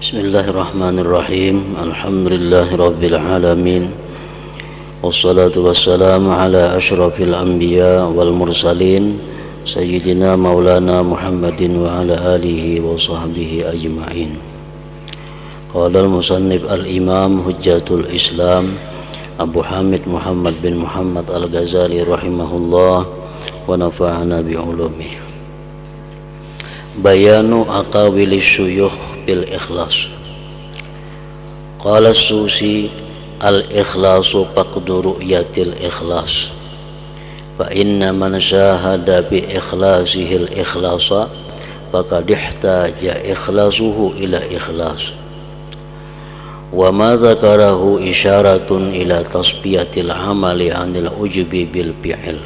Bismillahirrahmanirrahim. Alhamdulillahirabbil alamin. Wassalatu wassalamu ala asyrafil anbiya wal mursalin sayyidina maulana Muhammadin wa ala alihi wa sahbihi ajma'in. Qala al-musannif al-imam hujjatul Islam Abu Hamid Muhammad bin Muhammad al-Ghazali rahimahullah wa nafa'ana bi ulumih. Bayanu aqawilis syuyukh bil ikhlas. Qala as-Susi al-ikhlasu faqdu ru'yatil ikhlas. Fa inna man syahada bi ikhlasihil ikhlasa faqad ihtaja ikhlasuhu ila ikhlas. Wa ma dzakarahu isyaratun ila tasbiyatil amali 'anil ujubi bil fi'il.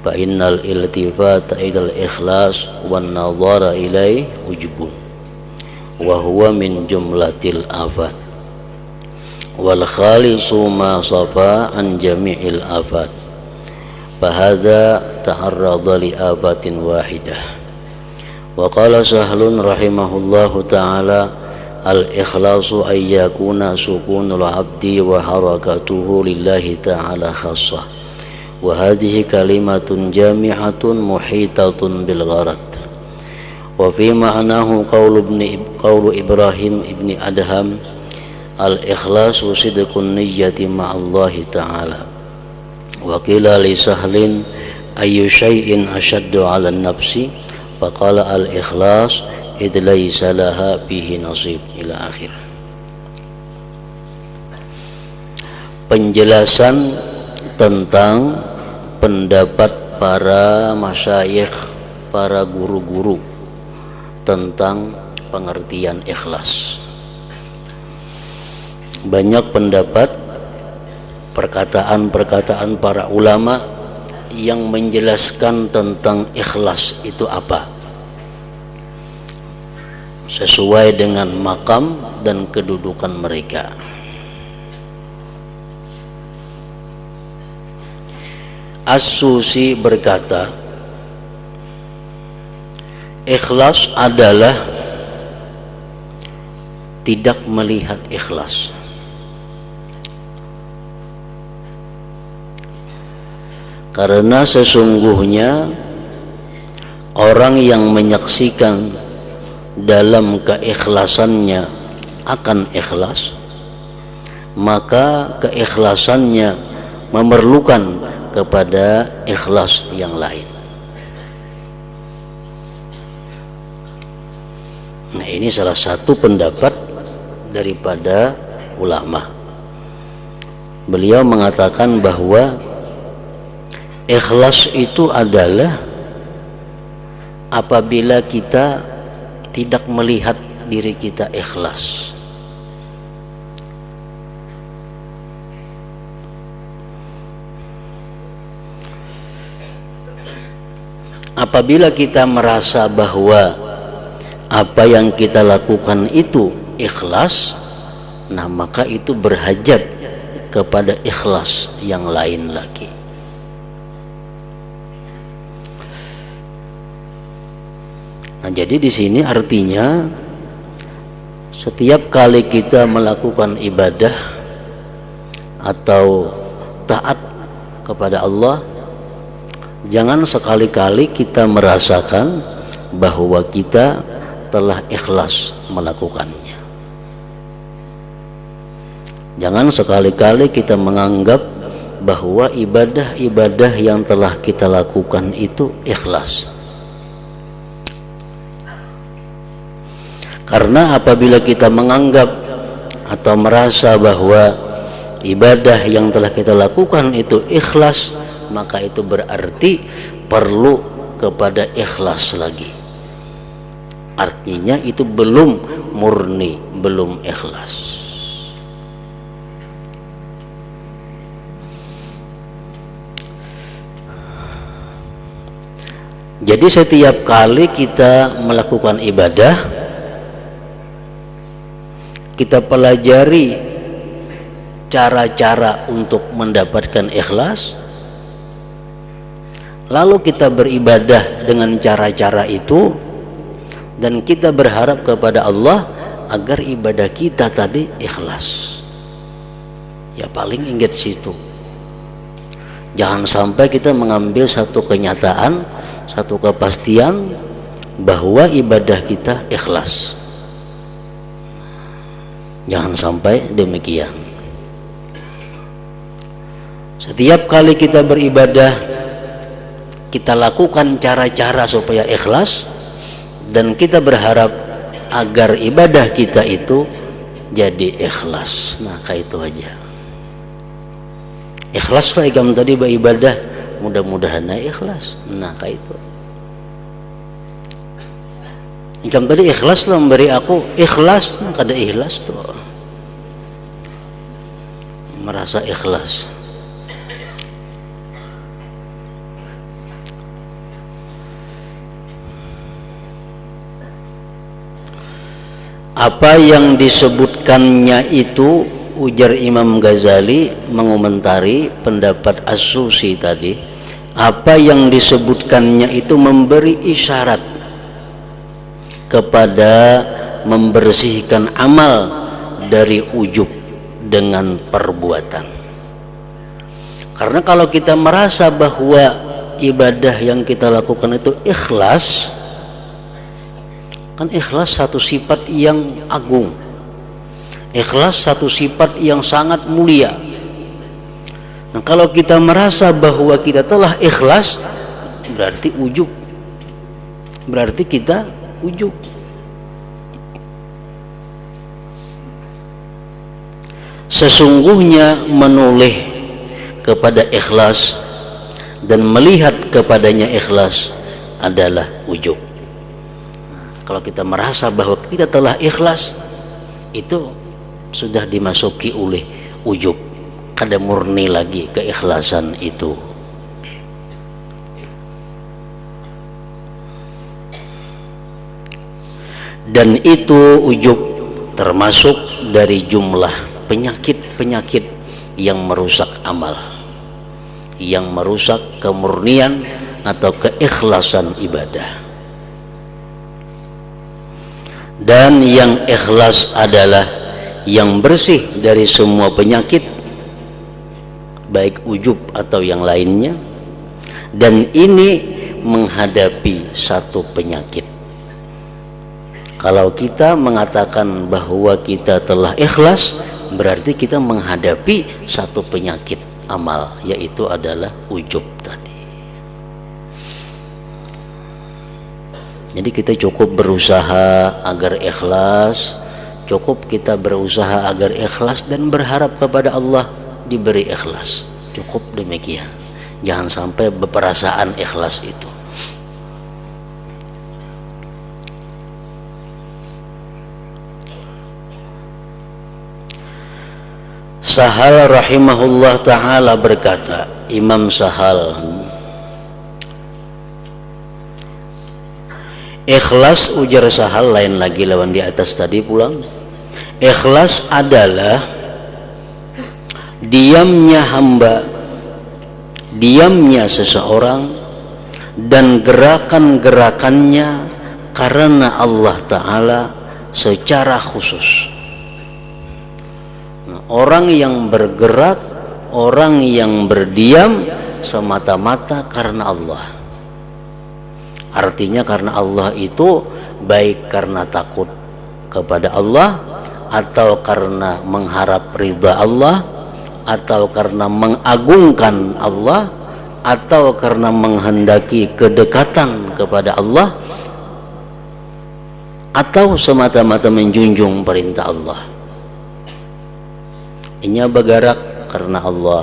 Fa innal iltifata ilal ikhlas wan nazara ilai ujubun wa huwa min jumlatil afat wal khalisu ma safa an jami'il afat fa hadza ta'arrada li afatin wahidah. Wa qala Sahlun rahimahullahu ta'ala al ikhlasu ay yakuna sukunul abdi wa harakatuhu lillahi ta'ala khassah. Wa hadhihi kalimatun jami'atun muhitatun bil gharad. Wa fi ma'nahu qawlu Ibrahim ibni Adham al ikhlasu sidqun niyyati ma'allahi ta'ala. Wa qila li Sahlin ayyu syai'in ashaddu 'ala an-nafsi faqala al ikhlas id laysa laha bihi nasib ila akhir. Penjelasan tentang pendapat para masyayikh, para guru-guru tentang pengertian ikhlas. Banyak pendapat, perkataan-perkataan para ulama yang menjelaskan tentang ikhlas itu apa, sesuai dengan makam dan kedudukan mereka. As-Susi berkata, ikhlas adalah tidak melihat ikhlas. Karena sesungguhnya orang yang menyaksikan dalam keikhlasannya akan ikhlas, maka keikhlasannya memerlukan kepada ikhlas yang lain. Nah, ini salah satu pendapat daripada ulama. Beliau mengatakan bahwa ikhlas itu adalah apabila kita tidak melihat diri kita ikhlas. Apabila kita merasa bahwa apa yang kita lakukan itu ikhlas, nah maka itu berhajat kepada ikhlas yang lain lagi. Nah, jadi di sini artinya setiap kali kita melakukan ibadah atau taat kepada Allah, jangan sekali-kali kita merasakan bahwa kita telah ikhlas melakukannya. Jangan sekali-kali kita menganggap bahwa ibadah-ibadah yang telah kita lakukan itu ikhlas. Karena apabila kita menganggap atau merasa bahwa ibadah yang telah kita lakukan itu ikhlas, maka itu berarti perlu kepada ikhlas lagi. Artinya itu belum murni, belum ikhlas. Jadi setiap kali kita melakukan ibadah, kita pelajari cara-cara untuk mendapatkan ikhlas, lalu kita beribadah dengan cara-cara itu, dan kita berharap kepada Allah agar ibadah kita tadi ikhlas. Ya paling ingat situ. Jangan sampai kita mengambil satu kenyataan, satu kepastian bahwa ibadah kita ikhlas. Jangan sampai demikian. Setiap kali kita beribadah, kita lakukan cara-cara supaya ikhlas, dan kita berharap agar ibadah kita itu jadi ikhlas. Nah, kayak itu aja. Ikhlas lah ikam tadi beribadah, mudah-mudahan ikhlas. Nah, kayak itu. Ikam tadi ikhlas lah memberi aku, ikhlas. Nah, kada ikhlas tuh. Merasa ikhlas. Apa yang disebutkannya itu, ujar Imam Ghazali mengomentari pendapat As-Susi tadi, apa yang disebutkannya itu memberi isyarat kepada membersihkan amal dari ujub dengan perbuatan. Karena kalau kita merasa bahwa ibadah yang kita lakukan itu ikhlas, kan ikhlas satu sifat yang agung, ikhlas satu sifat yang sangat mulia. Nah, kalau kita merasa bahwa kita telah ikhlas, berarti ujub, berarti kita ujub. Sesungguhnya menoleh kepada ikhlas dan melihat kepadanya ikhlas adalah ujub. Kalau kita merasa bahwa kita telah ikhlas, itu sudah dimasuki oleh ujub, kada murni lagi keikhlasan itu. Dan itu ujub termasuk dari jumlah penyakit-penyakit yang merusak amal, yang merusak kemurnian atau keikhlasan ibadah. Dan yang ikhlas adalah yang bersih dari semua penyakit, baik ujub atau yang lainnya. Dan ini menghadapi satu penyakit. Kalau kita mengatakan bahwa kita telah ikhlas, berarti kita menghadapi satu penyakit amal, yaitu adalah ujub tadi. Jadi kita cukup berusaha agar ikhlas, cukup kita berusaha agar ikhlas dan berharap kepada Allah diberi ikhlas. Cukup demikian. Jangan sampai berperasaan ikhlas itu. Sahal rahimahullah ta'ala berkata, Imam Sahal, ikhlas, ujar Sahal, lain lagi lawan di atas tadi pulang. Ikhlas adalah diamnya hamba, diamnya seseorang, dan gerakan-gerakannya karena Allah Ta'ala secara khusus. Nah, orang yang bergerak, orang yang berdiam semata-mata karena Allah. Artinya karena Allah itu baik karena takut kepada Allah, atau karena mengharap ridha Allah, atau karena mengagungkan Allah, atau karena menghendaki kedekatan kepada Allah, atau semata-mata menjunjung perintah Allah. Inya bergerak karena Allah,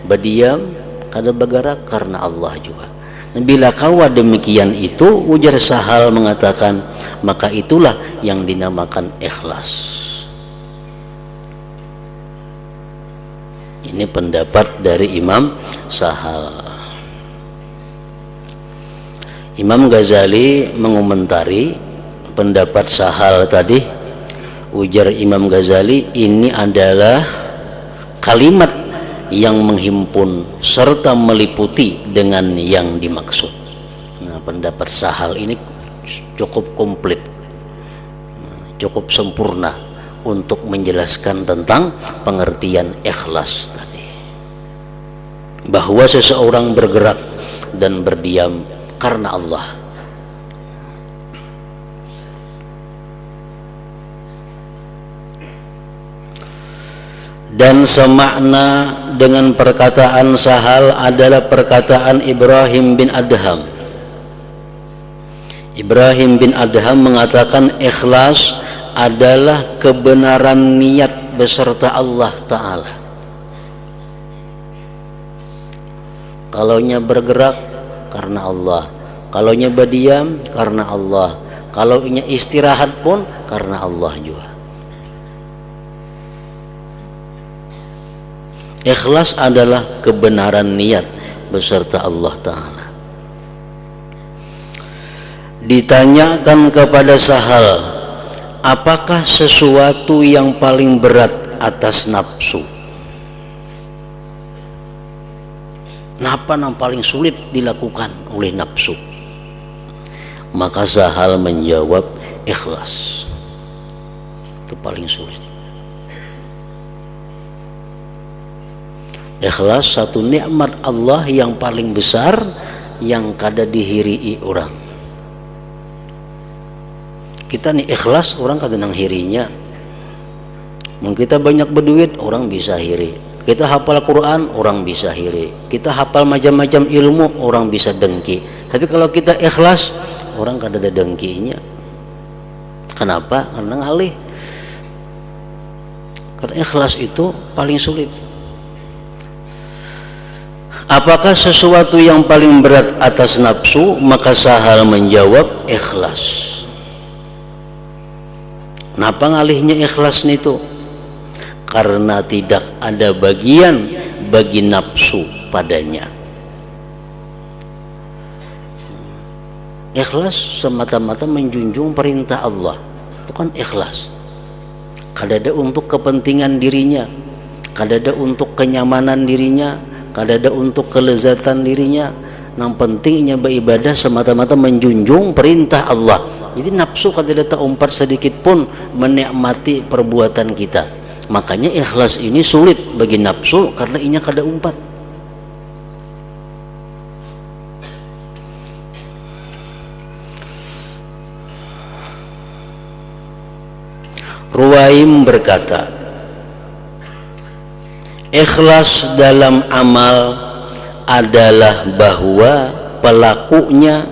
berdiam kada bergerak karena Allah juga. Bila kawa demikian itu, ujar Sahal mengatakan, maka itulah yang dinamakan ikhlas. Ini pendapat dari Imam Sahal. Imam Ghazali mengomentari pendapat Sahal tadi. Ujar Imam Ghazali, ini adalah kalimat yang menghimpun serta meliputi dengan yang dimaksud. Nah, pendapat Sahal ini cukup komplit, cukup sempurna untuk menjelaskan tentang pengertian ikhlas tadi, bahwa seseorang bergerak dan berdiam karena Allah. Dan semakna dengan perkataan Sahal adalah perkataan Ibrahim bin Adham. Ibrahim bin Adham mengatakan ikhlas adalah kebenaran niat beserta Allah Ta'ala. Kalaunya bergerak karena Allah, kalaunya berdiam karena Allah, kalaunya istirahat pun karena Allah juga. Ikhlas adalah kebenaran niat beserta Allah Ta'ala. Ditanyakan kepada Sahal, apakah sesuatu yang paling berat atas nafsu? Apa yang paling sulit dilakukan oleh nafsu? Maka Sahal menjawab, ikhlas. Itu paling sulit. Ikhlas satu nikmat Allah yang paling besar yang kada dihirii orang. Kita nih ikhlas, orang kada nang hirinya. Mungkin kita banyak berduit, orang bisa hiri. Kita hafal Quran, orang bisa hiri. Kita hafal macam-macam ilmu, orang bisa dengki. Tapi kalau kita ikhlas, orang kada ada dengkinya. Kenapa? Karena ngalih. Karena ikhlas itu paling sulit. Apakah sesuatu yang paling berat atas nafsu? Maka Sahal menjawab, ikhlas. Kenapa ngalihnya ikhlas itu? Karena tidak ada bagian bagi nafsu padanya. Ikhlas semata-mata menjunjung perintah Allah. Itu kan ikhlas. Kada ada untuk kepentingan dirinya, kada ada untuk kenyamanan dirinya, kada ada untuk kelezatan dirinya. Yang pentingnya beribadah semata-mata menjunjung perintah Allah. Jadi nafsu kada ada umpat sedikit pun menikmati perbuatan kita. Makanya ikhlas ini sulit bagi nafsu karena inya kada umpat. Ruwaim berkata, ikhlas dalam amal adalah bahwa pelakunya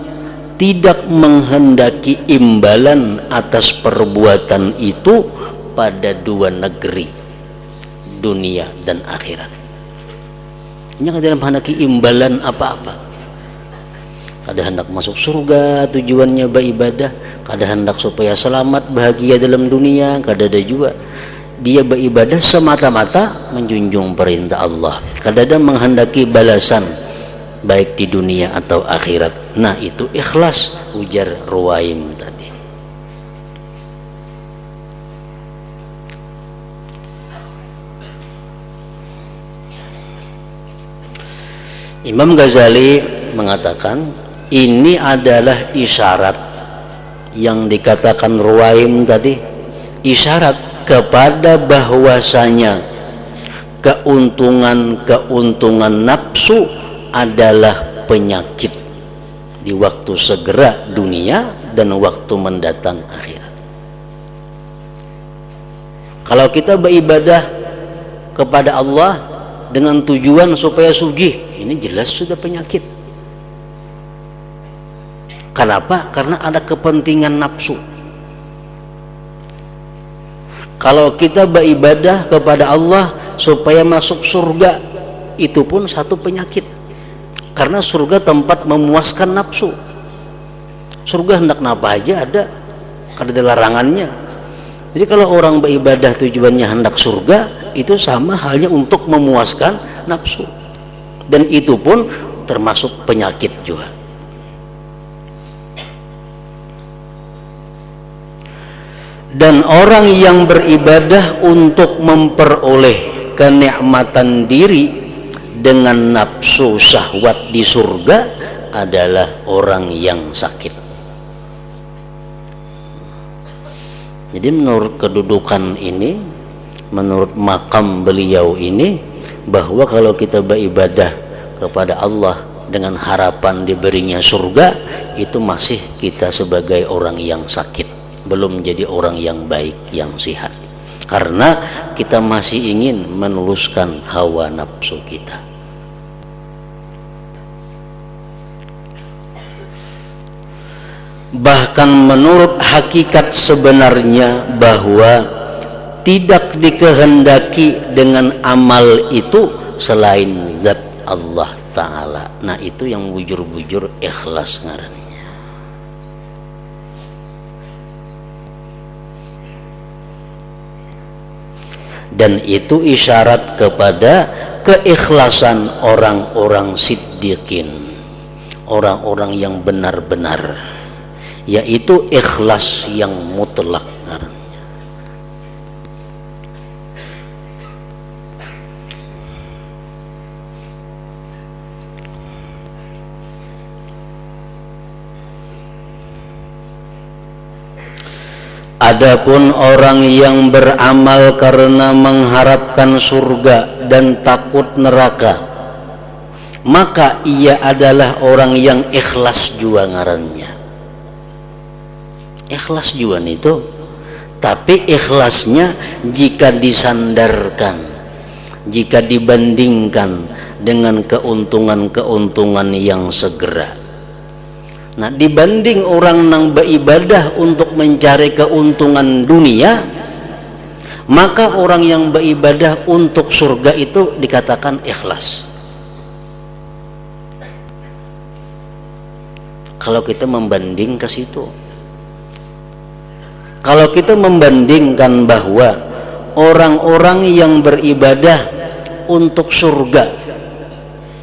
tidak menghendaki imbalan atas perbuatan itu pada dua negeri, dunia dan akhirat. Ini kada menghendaki imbalan apa-apa. Kada hendak masuk surga, tujuannya beribadah. Kada hendak supaya selamat bahagia dalam dunia, kada ada juga. Dia beribadah semata-mata menjunjung perintah Allah. Kada ada menghendaki balasan baik di dunia atau akhirat. Nah itu ikhlas, ujar Ruwaim tadi. Imam Ghazali mengatakan ini adalah isyarat yang dikatakan Ruwaim tadi, isyarat kepada bahwasanya keuntungan nafsu adalah penyakit di waktu segera dunia dan waktu mendatang akhirat. Kalau kita beribadah kepada Allah dengan tujuan supaya sugih, ini jelas sudah penyakit. Kenapa? Karena ada kepentingan nafsu. Kalau kita beribadah kepada Allah supaya masuk surga, itu pun satu penyakit. Karena surga tempat memuaskan nafsu. Surga hendak apa aja ada larangannya. Jadi kalau orang beribadah tujuannya hendak surga, itu sama halnya untuk memuaskan nafsu. Dan itu pun termasuk penyakit juga. Dan orang yang beribadah untuk memperoleh kenikmatan diri dengan nafsu syahwat di surga adalah orang yang sakit. Jadi menurut kedudukan ini, menurut makam beliau ini, bahwa kalau kita beribadah kepada Allah dengan harapan diberinya surga, itu masih kita sebagai orang yang sakit, belum jadi orang yang baik, yang sehat, karena kita masih ingin menuluskan hawa nafsu kita. Bahkan menurut hakikat sebenarnya bahwa tidak dikehendaki dengan amal itu selain zat Allah Ta'ala. Nah itu yang bujur-bujur ikhlas ngarannya. Dan itu isyarat kepada keikhlasan orang-orang siddiqin, orang-orang yang benar-benar, yaitu ikhlas yang mutlak ngarannya. Adapun orang yang beramal karena mengharapkan surga dan takut neraka, maka ia adalah orang yang ikhlas jua ngarannya. Ikhlas jua itu, tapi ikhlasnya jika disandarkan, jika dibandingkan dengan keuntungan-keuntungan yang segera. Nah, dibanding orang nang beribadah untuk mencari keuntungan dunia, maka orang yang beribadah untuk surga itu dikatakan ikhlas. Kalau kita membanding ke situ, kalau kita membandingkan bahwa orang-orang yang beribadah untuk surga,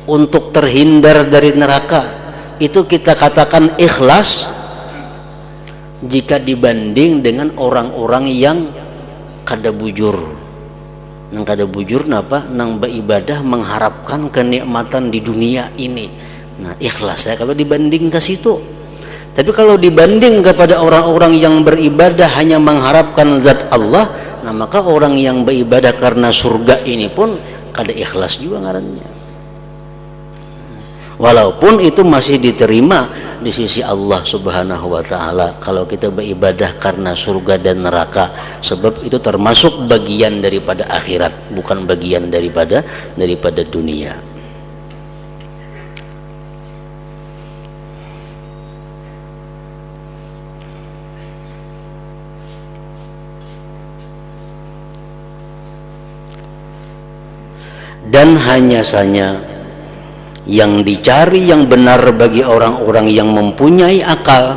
untuk terhindar dari neraka, itu kita katakan ikhlas jika dibanding dengan orang-orang yang kada bujur. Nang kada bujur napa? Nang beribadah mengharapkan kenikmatan di dunia ini. Nah, ikhlas ya kalau dibanding ke situ. Tapi kalau dibanding kepada orang-orang yang beribadah hanya mengharapkan zat Allah, nah maka orang yang beribadah karena surga ini pun kada ikhlas juga ngarannya. Walaupun itu masih diterima di sisi Allah Subhanahu wa Ta'ala kalau kita beribadah karena surga dan neraka, sebab itu termasuk bagian daripada akhirat, bukan bagian daripada dunia. Dan hanya saja yang dicari yang benar bagi orang-orang yang mempunyai akal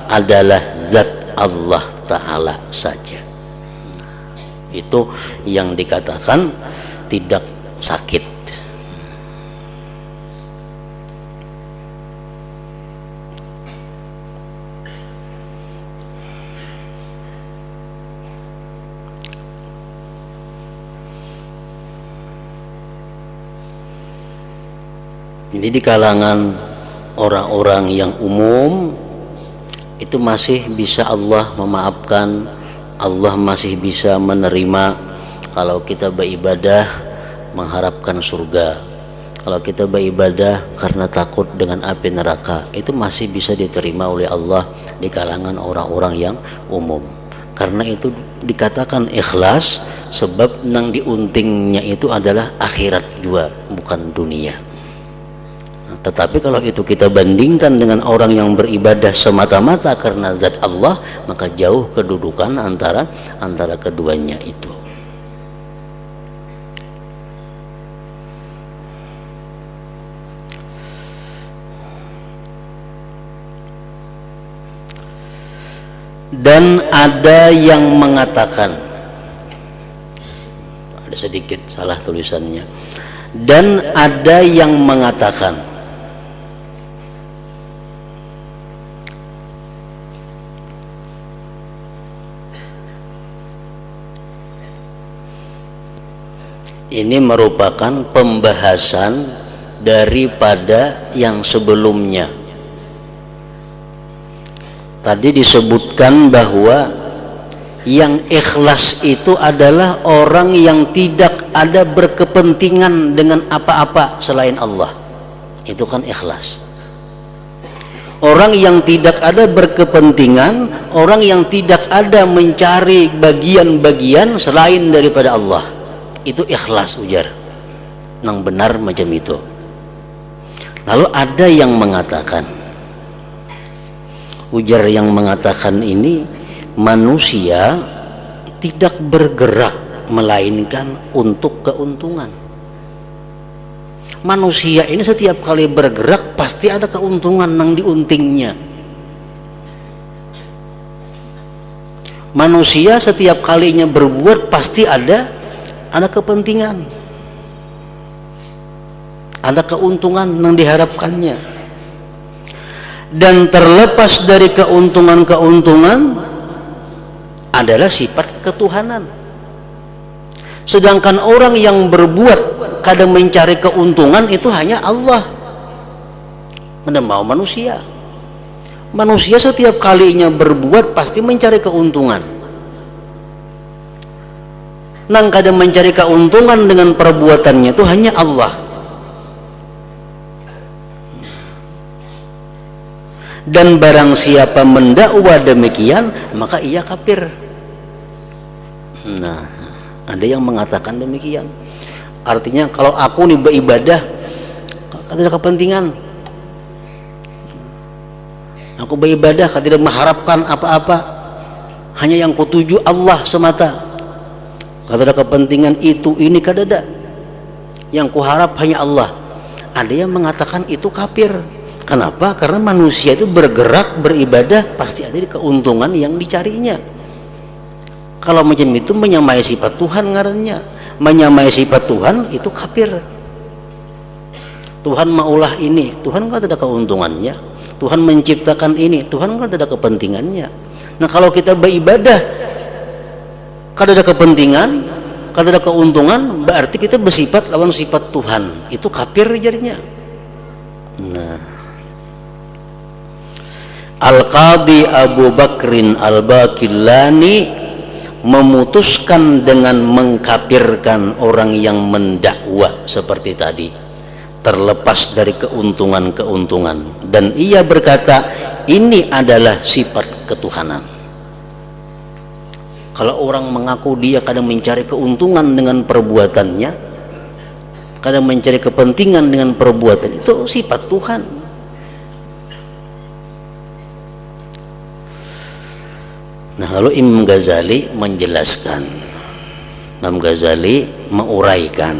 adalah zat Allah Ta'ala saja. Itu yang dikatakan tidak sakit. Ini di kalangan orang-orang yang umum itu masih bisa Allah memaafkan, Allah masih bisa menerima kalau kita beribadah mengharapkan surga. Kalau kita beribadah karena takut dengan api neraka, itu masih bisa diterima oleh Allah di kalangan orang-orang yang umum. Karena itu dikatakan ikhlas, sebab nang diuntingnya itu adalah akhirat juga, bukan dunia. Tetapi kalau itu kita bandingkan dengan orang yang beribadah semata-mata karena zat Allah, maka jauh kedudukan antara keduanya itu. Dan ada yang mengatakan, ada sedikit salah tulisannya, dan ada yang mengatakan ini merupakan pembahasan daripada yang sebelumnya. Tadi disebutkan bahwa Yang ikhlas itu adalah orang yang tidak ada berkepentingan dengan apa-apa selain Allah. Itu kan ikhlas. Orang yang tidak ada berkepentingan, orang yang tidak ada mencari bagian-bagian selain daripada Allah, itu ikhlas, ujar. Nang benar macam itu. Lalu ada yang mengatakan, ujar yang mengatakan ini, manusia tidak bergerak melainkan untuk keuntungan. Manusia ini setiap kali bergerak pasti ada keuntungan nang diuntingnya. Manusia setiap kalinya berbuat pasti ada kepentingan, ada keuntungan nang diharapkannya. Dan terlepas dari keuntungan-keuntungan adalah sifat ketuhanan. Sedangkan orang yang berbuat kadang mencari keuntungan itu hanya Allah. Mana mau manusia? Manusia setiap kalinya berbuat pasti mencari keuntungan. Nang kadang mencari keuntungan dengan perbuatannya itu hanya Allah. Dan barang siapa mendakwa demikian, maka ia kafir. Nah, ada yang mengatakan demikian. Artinya kalau aku nih beribadah tidak kepentingan, aku beribadah tidak mengharapkan apa-apa, hanya yang kutuju Allah semata, kada ada kepentingan itu ini kada ada, yang kuharap hanya Allah. Ada yang mengatakan itu kafir. Kenapa? Karena manusia itu bergerak beribadah pasti ada keuntungan yang dicarinya. Kalau macam itu menyamai sifat Tuhan ngarannya. Menyamai sifat Tuhan itu kafir. Tuhan maulah ini, Tuhan kan tidak keuntungannya. Tuhan menciptakan ini, Tuhan kan tidak kepentingannya. Nah, kalau kita beribadah kada ada kepentingan, kada ada keuntungan, berarti kita bersifat lawan sifat Tuhan. Itu kafir jadinya. Nah, Al-Qadhi Abu Bakrin Al-Baqillani memutuskan dengan mengkafirkan orang yang mendakwa seperti tadi, terlepas dari keuntungan-keuntungan, dan ia berkata ini adalah sifat ketuhanan. Kalau orang mengaku dia kadang mencari keuntungan dengan perbuatannya, kadang mencari kepentingan dengan perbuatan, itu sifat Tuhan. Nah, lalu Imam Ghazali menjelaskan, Imam Ghazali menguraikan.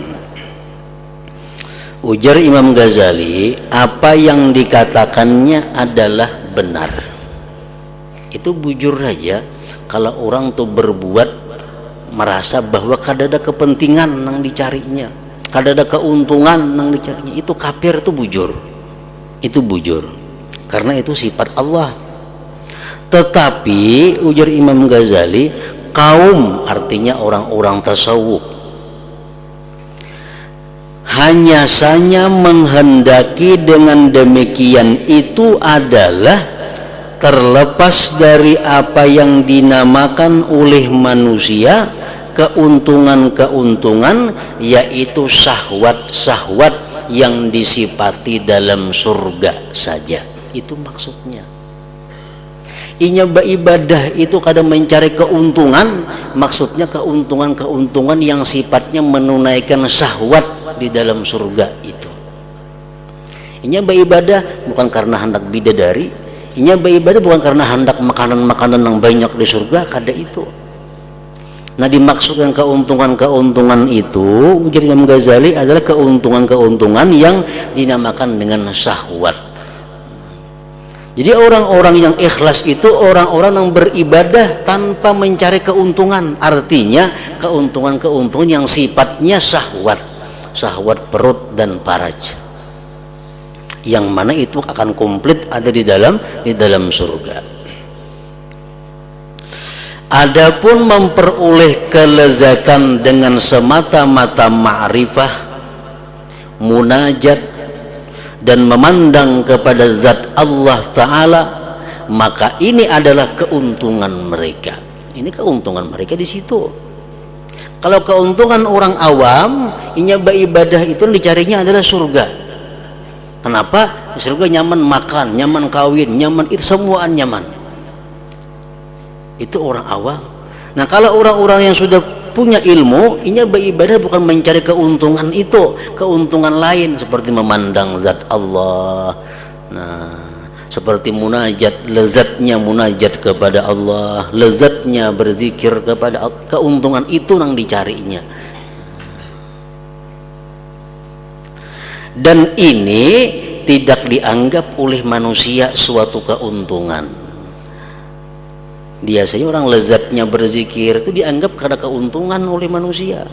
Ujar Imam Ghazali, apa yang dikatakannya adalah benar. Itu bujur saja. Kalau orang tuh berbuat merasa bahwa kada ada kepentingan nang dicarinya, kada ada keuntungan nang dicarinya, itu kafir, itu bujur. Itu bujur. Karena itu sifat Allah. Tetapi ujar Imam Ghazali, kaum artinya orang-orang tasawuf hanya saja menghendaki dengan demikian itu adalah terlepas dari apa yang dinamakan oleh manusia keuntungan-keuntungan, yaitu syahwat-syahwat yang disifati dalam surga saja. Itu maksudnya. Inya beribadah itu kadang mencari keuntungan, maksudnya keuntungan-keuntungan yang sifatnya menunaikan syahwat di dalam surga itu. Inya beribadah bukan karena hendak bidadari, inya beribadah bukan karena hendak makanan-makanan yang banyak di surga, kada itu. Nah, dimaksudkan keuntungan-keuntungan itu ujar Imam Ghazali adalah keuntungan-keuntungan yang dinamakan dengan syahwat. Jadi orang-orang yang ikhlas itu orang-orang yang beribadah tanpa mencari keuntungan. Artinya keuntungan-keuntungan yang sifatnya syahwat, syahwat perut dan faraj, yang mana itu akan komplit ada di dalam surga. Adapun memperoleh kelezatan dengan semata-mata ma'rifah, munajat, dan memandang kepada zat Allah Ta'ala, maka ini adalah keuntungan mereka. Ini keuntungan mereka di situ. Kalau keuntungan orang awam, ini beribadah itu dicarinya adalah surga. Kenapa? Di surga nyaman makan, nyaman kawin, nyaman itu semuaan nyaman. Itu orang awam. Nah, kalau orang-orang yang sudah punya ilmu, ini beribadah bukan mencari keuntungan itu, keuntungan lain seperti memandang zat Allah. Nah, seperti munajat, lezatnya munajat kepada Allah, lezatnya berzikir kepada Allah, keuntungan itu yang dicarinya. Dan ini tidak dianggap oleh manusia suatu keuntungan. Biasanya orang lezatnya berzikir itu dianggap karena keuntungan oleh manusia.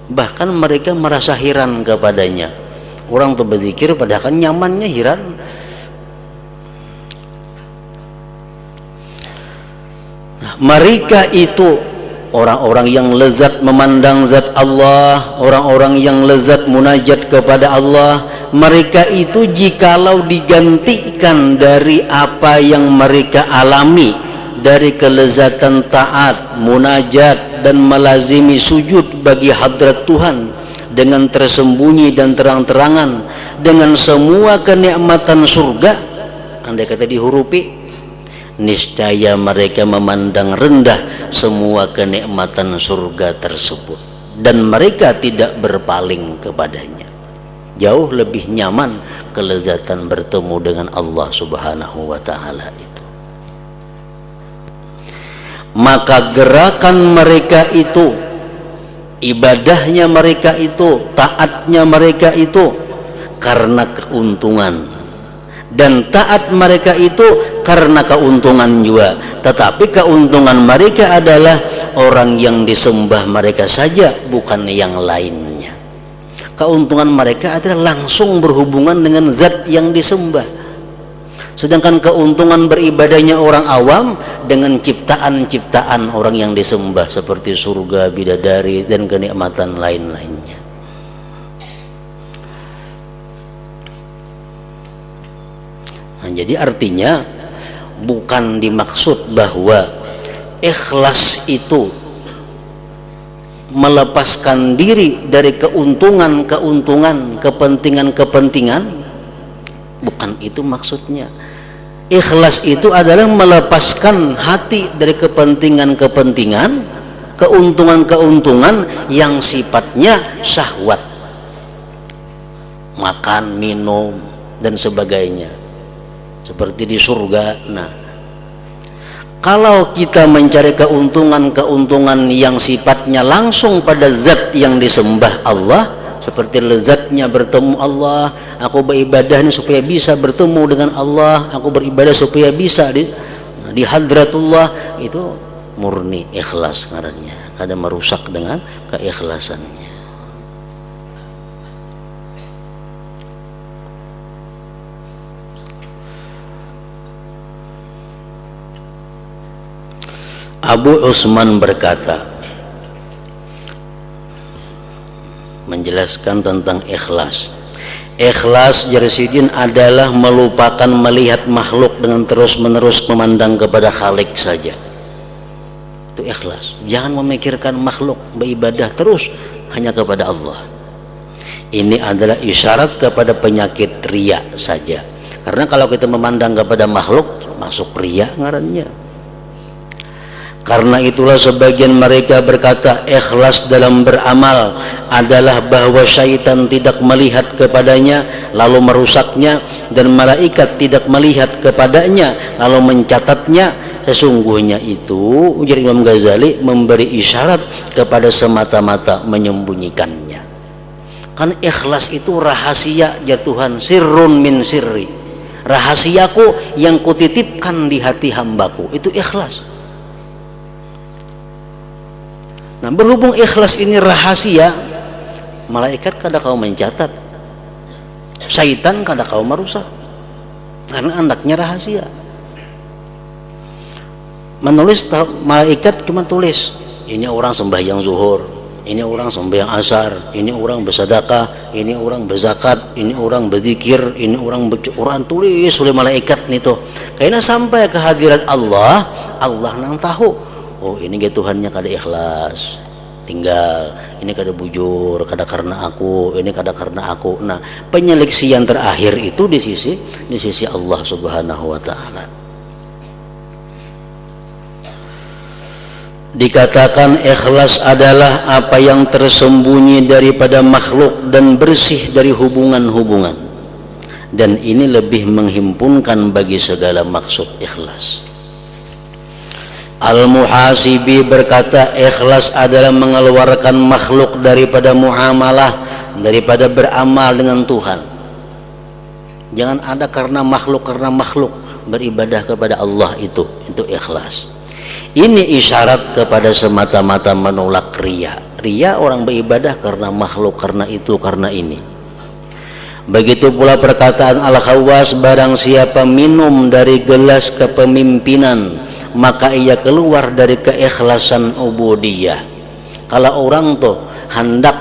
Bahkan mereka merasa heran kepadanya. Orang tuh berzikir padahal kan nyamannya, heran. Nah, mereka itu orang-orang yang lezat memandang zat Allah, orang-orang yang lezat munajat kepada Allah. Mereka itu jikalau digantikan dari apa yang mereka alami, dari kelezatan taat, munajat dan melazimi sujud bagi hadrat Tuhan dengan tersembunyi dan terang-terangan, dengan semua kenikmatan surga, andai kata dihurupi, niscaya mereka memandang rendah semua kenikmatan surga tersebut dan mereka tidak berpaling kepadanya. Jauh lebih nyaman kelezatan bertemu dengan Allah Subhanahu wa ta'ala itu. Maka gerakan mereka itu, ibadahnya mereka itu, taatnya mereka itu karena keuntungan, dan taat mereka itu karena keuntungan juga. Tetapi keuntungan mereka adalah orang yang disembah mereka saja, bukan yang lainnya. Keuntungan mereka adalah langsung berhubungan dengan zat yang disembah. Sedangkan keuntungan beribadahnya orang awam dengan ciptaan-ciptaan orang yang disembah seperti surga, bidadari dan kenikmatan lain-lainnya. Nah, jadi artinya bukan dimaksud bahwa ikhlas itu melepaskan diri dari keuntungan-keuntungan, kepentingan-kepentingan. Bukan itu maksudnya. Ikhlas itu adalah melepaskan hati dari kepentingan-kepentingan, keuntungan-keuntungan yang sifatnya syahwat, makan, minum dan sebagainya, seperti di surga. Nah, kalau kita mencari keuntungan-keuntungan yang sifatnya langsung pada zat yang disembah Allah, seperti lezatnya bertemu Allah, aku beribadah ini supaya bisa bertemu dengan Allah, aku beribadah supaya bisa di hadratullah, itu murni ikhlas ngarannya, ada merusak dengan keikhlasannya. Abu Usman berkata, menjelaskan tentang ikhlas. Ikhlas Jarsidin adalah melupakan melihat makhluk dengan terus-menerus memandang kepada Khalik saja. Itu ikhlas. Jangan memikirkan makhluk, beribadah terus hanya kepada Allah. Ini adalah isyarat kepada penyakit riya saja. Karena kalau kita memandang kepada makhluk, masuk riya ngarannya. Karena itulah sebagian mereka berkata ikhlas dalam beramal adalah bahwa syaitan tidak melihat kepadanya lalu merusaknya, dan malaikat tidak melihat kepadanya lalu mencatatnya. Sesungguhnya itu, ujar Imam Ghazali, memberi isyarat kepada semata-mata menyembunyikannya. Kan ikhlas itu rahasia ya Tuhan, sirrun min sirri, rahasiaku yang kutitipkan di hati hambaku, itu ikhlas. Nah, berhubung ikhlas ini rahasia, malaikat kada kau mencatat, syaitan kada kau merusak, karena anaknya rahasia. Menulis, malaikat cuma tulis, ini orang sembahyang zuhur, ini orang sembahyang asar, ini orang bersedekah, ini orang berzakat, ini orang berzikir, ini orang Quran, tulis oleh malaikat nih tuh. Karena sampai ke hadirat Allah, Allah nang tahu oh ini ge Tuhannya kada ikhlas, tinggal ini kada bujur, kada karena aku, ini kada karena aku. Nah, penyeleksian terakhir itu di sisi Allah Subhanahu wa taala. Dikatakan ikhlas adalah apa yang tersembunyi daripada makhluk dan bersih dari hubungan-hubungan, dan ini lebih menghimpunkan bagi segala maksud ikhlas. Al-Muhasibi berkata, ikhlas adalah mengeluarkan makhluk daripada muamalah, daripada beramal dengan Tuhan. Jangan ada karena makhluk beribadah kepada Allah, itu ikhlas. Ini isyarat kepada semata-mata menolak riya. Riya orang beribadah karena makhluk, karena itu, karena ini. Begitu pula perkataan Al-Khawwas, barang siapa minum dari gelas kepemimpinan, maka ia keluar dari keikhlasan ubudiyah. Kalau orang tuh hendak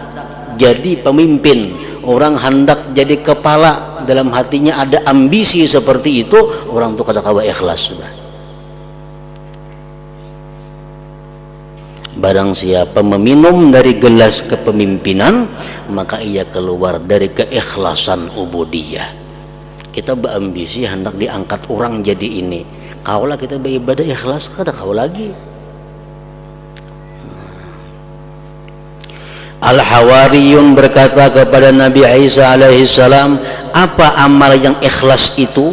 jadi pemimpin, orang hendak jadi kepala, dalam hatinya ada ambisi seperti itu, orang tuh kada kawa ikhlas sudah. Barang siapa meminum dari gelas kepemimpinan, maka ia keluar dari keikhlasan ubudiyah. Kita berambisi hendak diangkat orang jadi ini, kaulah kita beribadah ikhlas, kada kau lagi. Al-Hawariyun berkata kepada Nabi Isa alaihissalam, apa amal yang ikhlas itu?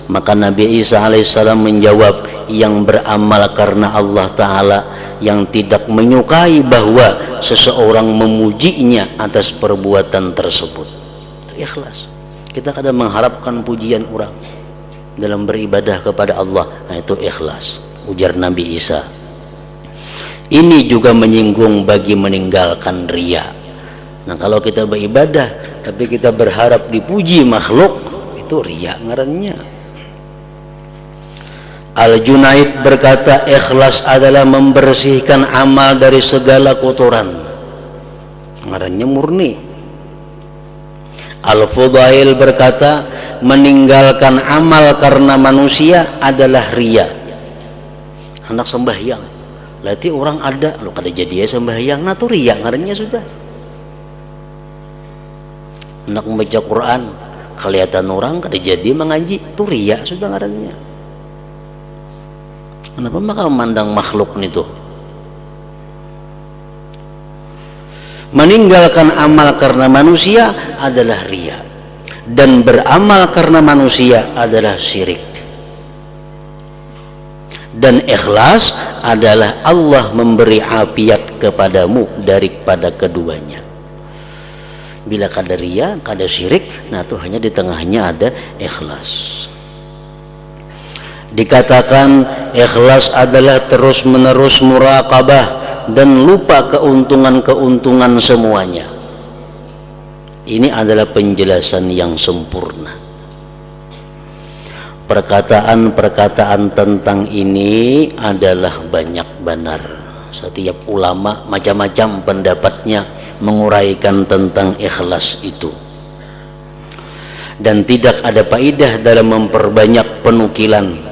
Maka Nabi Isa alaihissalam menjawab, yang beramal karena Allah Ta'ala, yang tidak menyukai bahwa seseorang memujinya atas perbuatan tersebut. Itu ikhlas. Kita kadang mengharapkan pujian orang dalam beribadah kepada Allah, nah itu ikhlas, ujar Nabi Isa. Ini juga menyinggung bagi meninggalkan riya. Nah, kalau kita beribadah tapi kita berharap dipuji makhluk, itu riya ngarannya. Al-Junaid berkata, ikhlas adalah membersihkan amal dari segala kotoran, ngarannya murni. Al-Fudail berkata, meninggalkan amal karena manusia adalah riya. Hendak sembahyang, lati orang ada lo kada jadi ya sembahyang, nah tuh riya ngarannya sudah. Hendak membaca Quran, kelihatan orang kada jadi mengaji, tuh riya sudah ngarannya. Kenapa maka memandang makhluk itu? Meninggalkan amal karena manusia adalah riya, dan beramal karena manusia adalah syirik. Dan ikhlas adalah Allah memberi afiat kepadamu daripada keduanya. Bila kada riya, kada syirik, nah itu hanya di tengahnya ada ikhlas. Dikatakan ikhlas adalah terus menerus muraqabah dan lupa keuntungan-keuntungan semuanya. Ini adalah penjelasan yang sempurna. Perkataan-perkataan tentang ini adalah banyak benar. Setiap ulama macam-macam pendapatnya menguraikan tentang ikhlas itu. Dan tidak ada faedah dalam memperbanyak penukilan.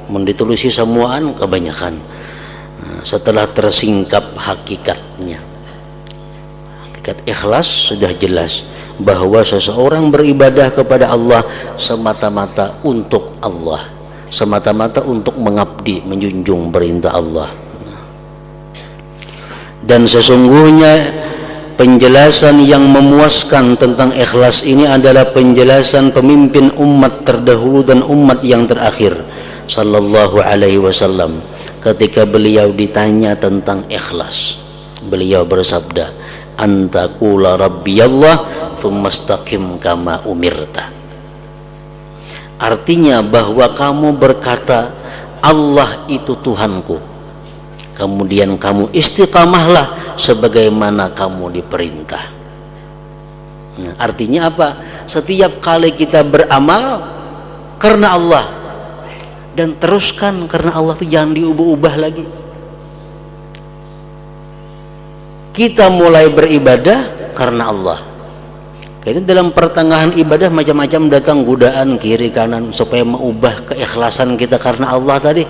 Menditulis semuaan kebanyakan, setelah tersingkap hakikatnya. Hakikat ikhlas sudah jelas, bahwa seseorang beribadah kepada Allah semata-mata untuk Allah, semata-mata untuk mengabdi, menjunjung perintah Allah. Dan sesungguhnya penjelasan yang memuaskan tentang ikhlas ini adalah penjelasan pemimpin umat terdahulu dan umat yang terakhir, sallallahu alaihi wasallam. Ketika beliau ditanya tentang ikhlas, beliau bersabda, antaqula rabbiyallah thumma istaqim kama umirta. Artinya bahwa kamu berkata Allah itu Tuhanku, kemudian kamu istiqamahlah sebagaimana kamu diperintah. Nah, artinya apa? Setiap kali kita beramal karena Allah, dan teruskan karena Allah itu, jangan diubah-ubah lagi. Kita mulai beribadah karena Allah. Kayaknya dalam pertengahan ibadah macam-macam datang godaan kiri kanan supaya mengubah keikhlasan kita karena Allah tadi.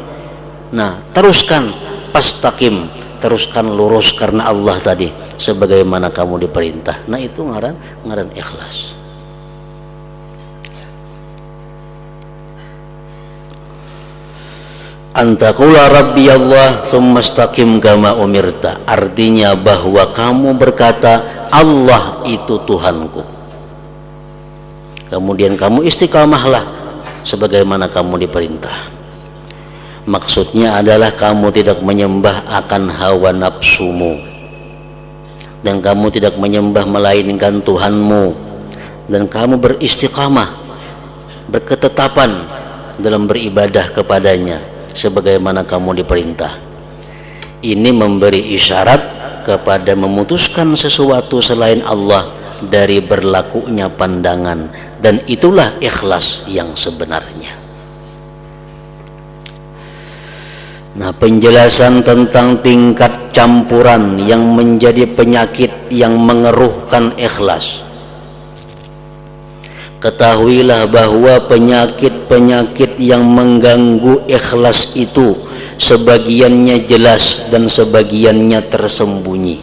Nah, teruskan fastaqim, teruskan lurus karena Allah tadi sebagaimana kamu diperintah. Nah itu ngaran ikhlas. Antakula Rabbi Allah tsumma istaqim kama umirta, artinya bahwa kamu berkata Allah itu Tuhanku, kemudian kamu istiqamahlah sebagaimana kamu diperintah. Maksudnya adalah kamu tidak menyembah akan hawa nafsumu, dan kamu tidak menyembah melainkan Tuhanmu, dan kamu beristiqamah, berketetapan dalam beribadah kepadanya sebagaimana kamu diperintah. Ini memberi isyarat kepada memutuskan sesuatu selain Allah dari berlakunya pandangan, dan itulah ikhlas yang sebenarnya. Nah, penjelasan tentang tingkat campuran yang menjadi penyakit yang mengeruhkan ikhlas. Ketahuilah bahwa penyakit-penyakit yang mengganggu ikhlas itu sebagiannya jelas dan sebagiannya tersembunyi,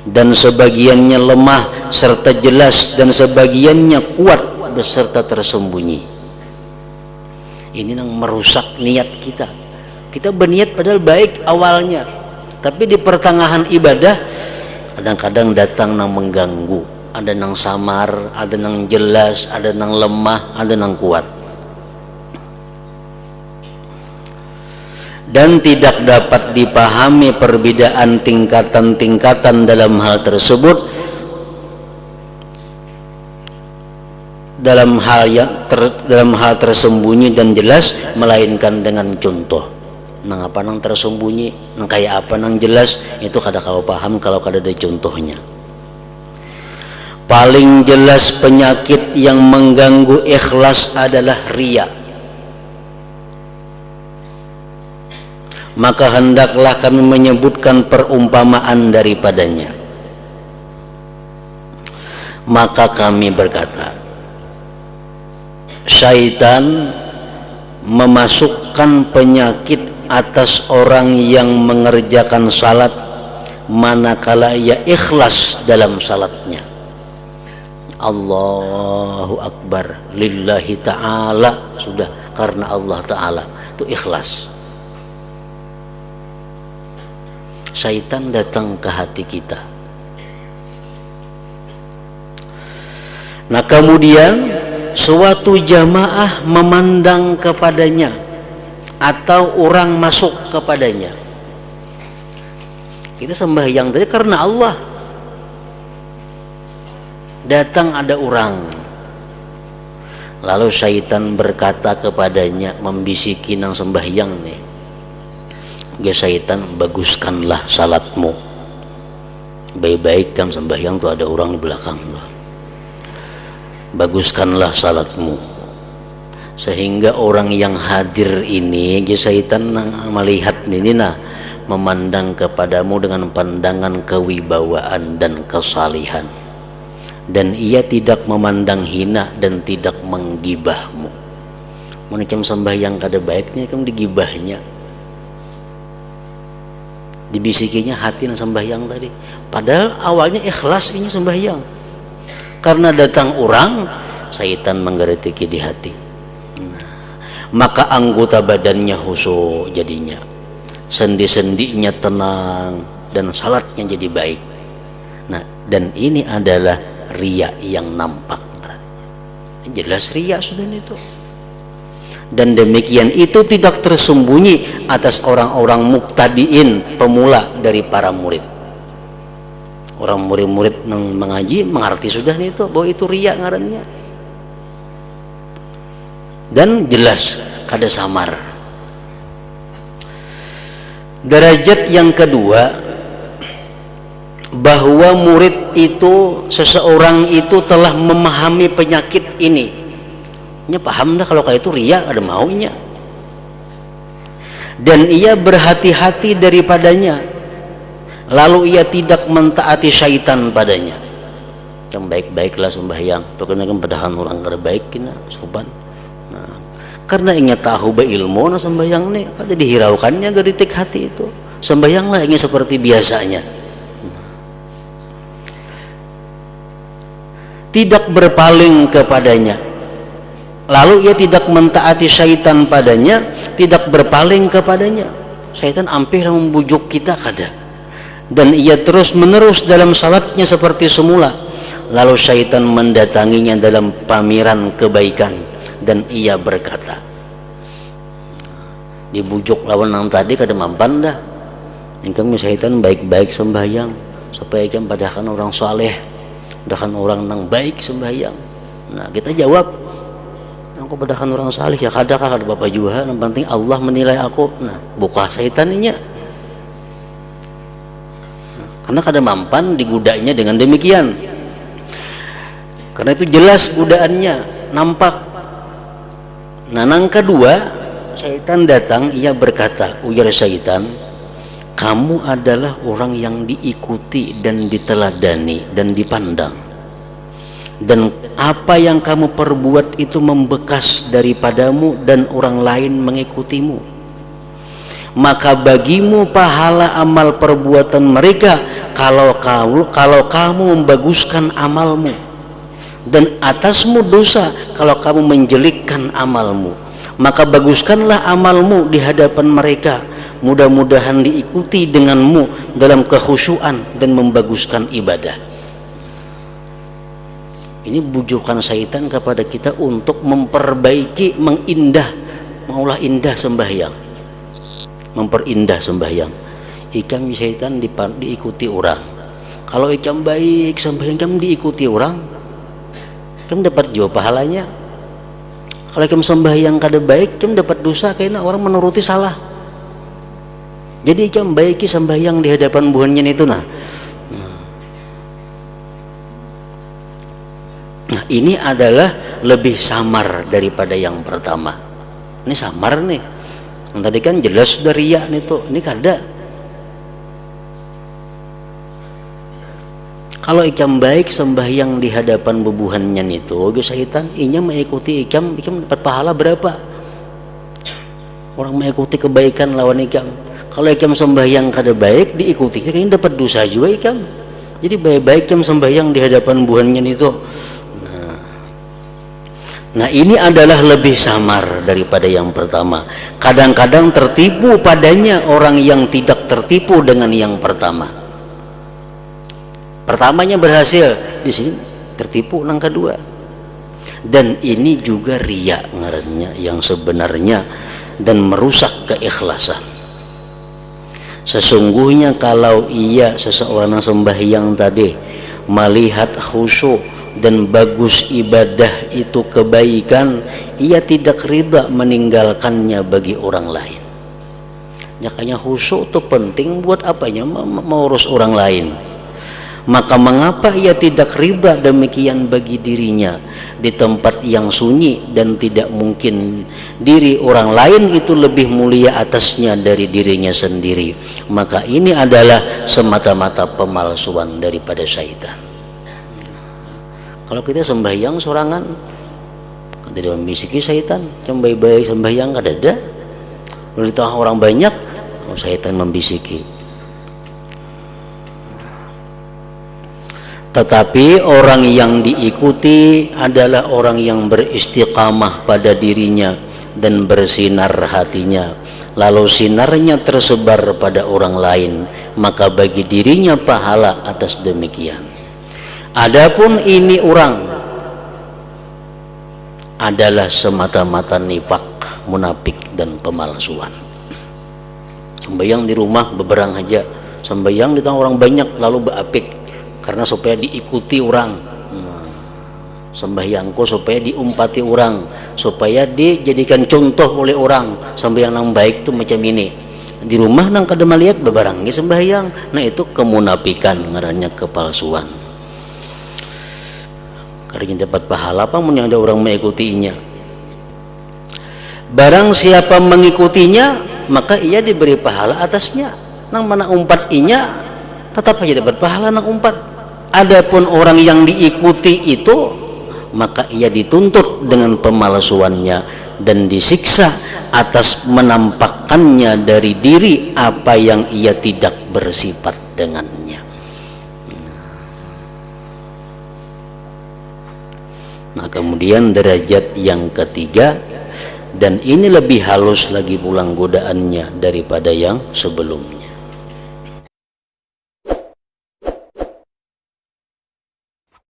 dan sebagiannya lemah serta jelas, dan sebagiannya kuat beserta tersembunyi. Ini yang merusak niat kita. Kita berniat padahal baik awalnya, tapi di pertengahan ibadah kadang-kadang datang yang mengganggu. Ada yang samar, ada yang jelas, ada yang lemah, ada yang kuat. Dan tidak dapat dipahami perbedaan tingkatan-tingkatan dalam hal tersebut, dalam hal tersembunyi dan jelas, melainkan dengan contoh. Nang apa nang tersembunyi, nang kayak apa nang jelas, itu kada kau paham kalau kada ada contohnya. Paling jelas penyakit yang mengganggu ikhlas adalah riya. Maka hendaklah kami menyebutkan perumpamaan daripadanya. Maka kami berkata, syaitan memasukkan penyakit atas orang yang mengerjakan salat manakala ia ikhlas dalam salatnya. Allahu Akbar lillahi ta'ala, sudah karena Allah Ta'ala, itu ikhlas. Syaitan datang ke hati kita. Nah kemudian suatu jamaah memandang kepadanya atau orang masuk kepadanya. Kita sembahyang tadi karena Allah. Datang ada orang, lalu syaitan berkata kepadanya, membisiki nang sembahyang nih, ya syaitan, baguskanlah salatmu, baik-baik kan sembahyang tuh ada orang di belakang tuh, baguskanlah salatmu, sehingga orang yang hadir ini, ya syaitan melihat ini memandang kepadamu dengan pandangan kewibawaan dan kesalihan, dan ia tidak memandang hina dan tidak menggibahmu. Macam sembahyang kada baiknya kamu digibahnya, dibisikinya hati yang sembahyang tadi, padahal awalnya ikhlas ini sembahyang. Karena datang orang, syaitan menggeretiki di hati, maka anggota badannya khusyuk jadinya, sendi-sendinya tenang, dan salatnya jadi baik. Nah, dan ini adalah riya yang nampak, jelas riya sudah itu. Dan demikian itu tidak tersembunyi atas orang-orang mubtadiin, pemula dari para murid. Orang murid-murid yang mengaji mengerti sudah itu bahwa itu riya ngarannya, dan jelas kada samar. Derajat yang kedua, bahwa murid itu, seseorang itu telah memahami penyakit ini. Nya paham dah kalau kayak itu riya ada maunya, dan ia berhati-hati daripadanya, lalu ia tidak mentaati syaitan padanya. Yang baik-baiklah sembahyang, pokoknya kan padahan orang kada baik kena sopan. Nah, karena ingin tahu beilmu na sembahyang nih ada dihiraukannya geritik hati itu sembahyanglah ingin seperti biasanya, tidak berpaling kepadanya, lalu ia tidak mentaati syaitan padanya, tidak berpaling kepadanya. Syaitan hampir membujuk kita kada, dan ia terus menerus dalam salatnya seperti semula. Lalu syaitan mendatanginya dalam pameran kebaikan, dan ia berkata, dibujuk lawan nang tadi kada mampan dah, ingkang syaitan baik-baik sembahyang supaya kan padahkan orang soleh, padahkan orang nang baik sembahyang. Nah kita jawab, aku padahkan orang saleh ya kada bapak juga, yang penting Allah menilai aku. Nah buka syaitannya, karena kada mampan digudanya dengan demikian. Karena itu jelas godaannya nampak. Nah nang kedua syaitan datang, ia berkata, ujar syaitan, kamu adalah orang yang diikuti dan diteladani dan dipandang, dan apa yang kamu perbuat itu membekas daripadamu dan orang lain mengikutimu, maka bagimu pahala amal perbuatan mereka kalau kamu membaguskan amalmu, dan atasmu dosa kalau kamu menjelekkan amalmu. Maka baguskanlah amalmu di hadapan mereka, mudah-mudahan diikuti denganmu dalam kekhusyuan dan membaguskan ibadah. Ini bujukan syaitan kepada kita untuk memperbaiki, mengolah indah sembahyang, memperindah sembahyang. Ikam syaitan diikuti orang. Kalau ikam baik sembahyang, ikam diikuti orang, ikam dapat jauh pahalanya. Kalau ikam sembahyang kada baik, ikam dapat dosa karena orang menuruti salah. Jadi ikam baiki sembahyang di hadapan buhannya itu nah. Nah ini adalah lebih samar daripada yang pertama. Ini samar nih. Yang tadi kan jelas sudah riya nih tuh. Ini kada. Kalau ikam baik sembahyang di hadapan bubuhannya itu, syaitan inya mengikuti ikam dapat pahala berapa? Orang mengikuti kebaikan lawan ikam. Kalau ikam sembahyang kada baik diikuti, ini dapat dosa juga ikam. Jadi baik-baik ikam sembahyang di hadapan bubuhannya itu. Nah ini adalah lebih samar daripada yang pertama. Kadang-kadang tertipu padanya orang yang tidak tertipu dengan yang pertama. Pertamanya berhasil, di sini tertipu nang kedua. Dan ini juga riya ngarannya yang sebenarnya, dan merusak keikhlasan. Sesungguhnya kalau ia seseorang yang sembahyang tadi melihat khusyuk dan bagus ibadah itu kebaikan, ia tidak ridha meninggalkannya bagi orang lain. Makanya khusyuk itu penting buat apanya? Mengurus orang lain. Maka mengapa ia tidak ridha demikian bagi dirinya di tempat yang sunyi, dan tidak mungkin diri orang lain itu lebih mulia atasnya dari dirinya sendiri? Maka ini adalah semata-mata pemalsuan daripada syaitan. Kalau kita sembahyang sorangan, tidak membisiki syaitan, yang baik-baik sembahyang kada ada. Kalau di tengah orang banyak, syaitan membisiki. Tetapi orang yang diikuti adalah orang yang beristiqamah pada dirinya dan bersinar hatinya, lalu sinarnya tersebar pada orang lain, maka bagi dirinya pahala atas demikian. Adapun ini orang adalah semata-mata nifak, munafik dan pemalsuan. Sembahyang di rumah beberang aja, sembahyang di tengah orang banyak lalu beapik, karena supaya diikuti orang. Sembahyangku supaya diumpati orang, supaya dijadikan contoh oleh orang. Sembahyang yang baik itu macam ini. Di rumah nang kada melihat bebarangi sembahyang, nah itu kemunafikan, ngarannya kepalsuan. Karena dapat pahala apa mun yang ada orang mengikutinya. Barang siapa mengikutinya, maka ia diberi pahala atasnya. Nang mana umpat inya, tetap aja dapat pahala nang umpat. Adapun orang yang diikuti itu, maka ia dituntut dengan pemalsuannya, dan disiksa atas menampakkannya dari diri apa yang ia tidak bersifat dengannya. Nah, kemudian derajat yang ketiga, dan ini lebih halus lagi pulang godaannya daripada yang sebelumnya.